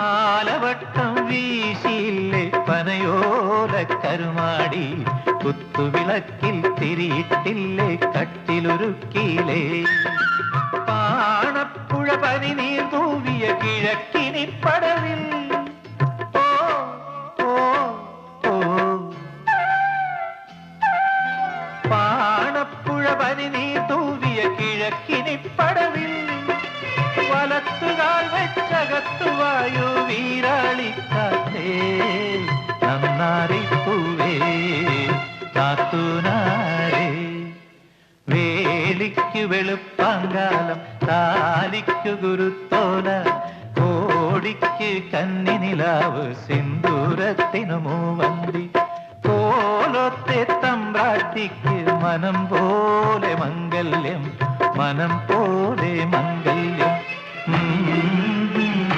ആലവട്ടം വീശിയില്ലേ പനയോല കരുമാടി കുത്തുവിളക്കിൽ തിരിയിട്ടില്ലേ കട്ടിലൊരുക്കിയില്ലേ പാണപ്പുഴ പനിനീർ തൂവിയ കിഴക്കിനിപ്പടവിൽ ഓ ഓ ഓ പാണപ്പുഴ പനിനീർ തൂവിയ കിഴക്കിനിപ്പടവിൽ വലത്തുകാൽ വെച്ചകത്തുവായോ വീരാളിക്കാറ്റേ നന്നാറിപ്പൂവേ കാത്തൂനാരേ വേലിക്കു വെളുപ്പാങ്കാലം താലിക്കു ഗുരുത്തോല കോടിക്ക് കന്നിനിലാവ് സിന്ദൂരത്തിനു മൂവന്തി കോലത്തെ തമ്പ്രാട്ടിക്ക് മനം പോലെ മംഗല്യം മനം പോലെ